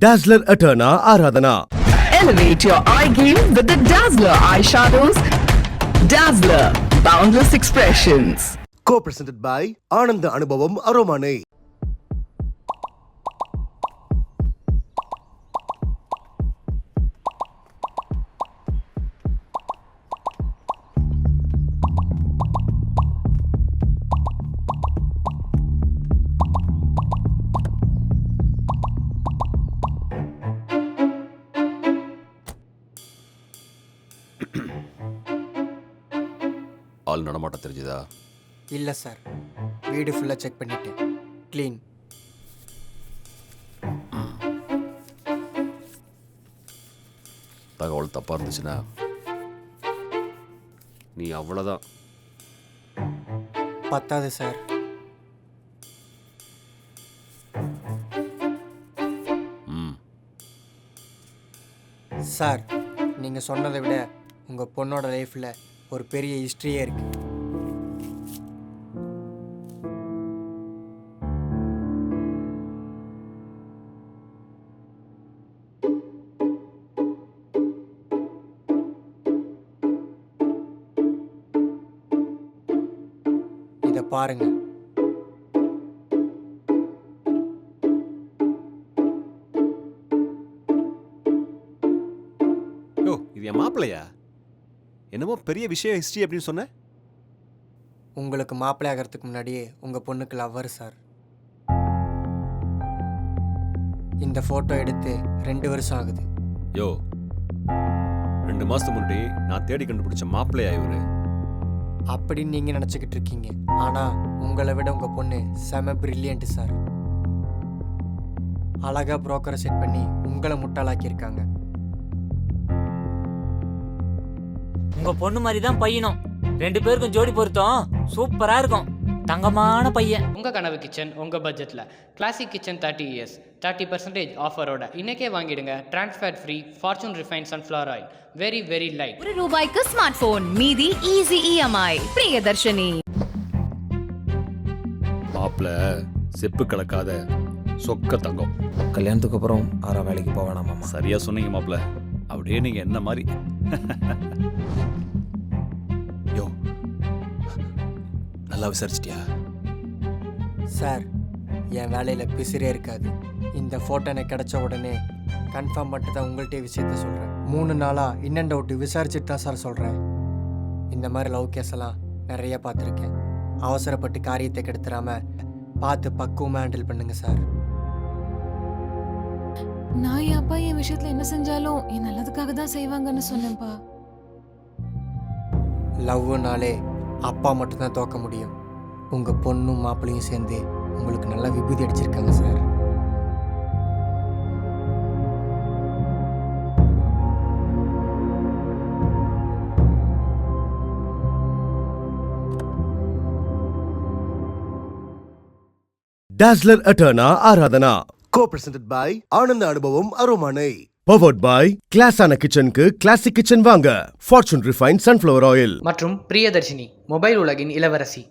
Dazzler Eterna Aradhana. Elevate your eye game with the Dazzler eyeshadows. Dazzler Boundless Expressions. Co-presented by Ananda Anubhavam Aromane. ஆள் நடமாட்ட தெரிஞ்சுதா? இல்லை sir, வீடு ஃபுல்லாக check பண்ணிட்டேன். Clean. தகவல் தப்பாக இருந்துச்சுன்னா நீ அவ்வளோதான். பத்தாது சார். சார், நீங்கள் சொன்னதை விட உங்கள் பொண்ணோட லைஃப்பில் ஒரு பெரிய ஹிஸ்ட்ரியே இருக்கு. இதை பாருங்க. இது என் மாப்பிள்ளையா? என்னமோ பெரிய விஷயம் ஹிஸ்ட்ரி அப்படின்னு சொன்ன. உங்களுக்கு மாப்பிள்ளை ஆகிறதுக்கு முன்னாடியே உங்கள் பொண்ணுக்கு லவ்வர் சார். இந்த ஃபோட்டோ எடுத்து 2 வருஷம் ஆகுது. 2 மாதத்துக்கு முன்னாடி நான் தேடி கண்டுபிடிச்ச மாப்பிள்ளையா இவரு? அப்படின்னு நீங்கள் நினச்சிக்கிட்டு இருக்கீங்க. ஆனால் உங்களை விட உங்கள் பொண்ணு செம பிரில்லியன்ட் சார். அழகாக புரோக்கரை செட் பண்ணி உங்களை முட்டாளாக்கியிருக்காங்க. உங்க பொண்ணு மாதிரி தான் பையனும். 2 பேருக்கும் ஜோடி பொருத்தம் சூப்பரா இருக்கும். தங்கமான பையன். உங்க கனவு கிச்சன் உங்க பட்ஜெட்ல கிளாசிக் கிச்சன் 30 years 30% ஆஃபரோட இன்னைக்கே வாங்கிடுங்க. Trans fat free Fortune refine sunflower oil. Very very light. ₹1 smart phone, மீதி ஈஸி EMI. பிரியதர்ஷினி. மாப்பிள்ளை செப்பு கலக்காத சொக்க தங்கம். கல்யாணத்துக்கு அப்புறம் ஆறா வேலைக்கு போவேணாமா? சரியா சொன்னீங்க மாப்பிள்ளை. அப்படியே நீங்க என்ன மாதிரி. நல்லா விசாரிச்சிட்டியா? சார், என் வேலையில் பிசிறே இருக்காது. இந்த ஃபோட்டோ எனக்கு கிடைச்ச உடனே கன்ஃபார்ம் பண்ணிட்டு தான் உங்கள்கிட்ட விஷயத்த சொல்கிறேன். 3 நாளாக இன்னும் டவுட்டு விசாரிச்சுட்டு தான் சார் சொல்கிறேன். இந்த மாதிரி லவ் கேஸ் எல்லாம் நிறைய பார்த்துருக்கேன். அவசரப்பட்டு காரியத்தை கெடுத்துடாம பார்த்து பக்குவமாக ஹேண்டில் பண்ணுங்க சார். நான் என் அப்பா என் விஷயத்துல என்ன செஞ்சாலும் என் நல்லதுக்காக தான் செய்வாங்கன்னு சொன்னேன்ப்பா. லவ்னாலே அப்பா மட்டும்தான் தோக்க முடியும். உங்கள் பொண்ணும் மாப்பிள்ளையும் சேர்ந்து உங்களுக்கு நல்லா விபூதி அடிச்சிருக்காங்க sir. Dazzler Eterna Aradhana. Co-presented by Ananda Anubhavam Aromane. Powered by Classana Kitchen-க்கு Classic Kitchen வாங்க. Fortune Refined Sunflower Oil. மற்றும் பிரியதர்ஷினி மொபைல் உலகின் இளவரசி.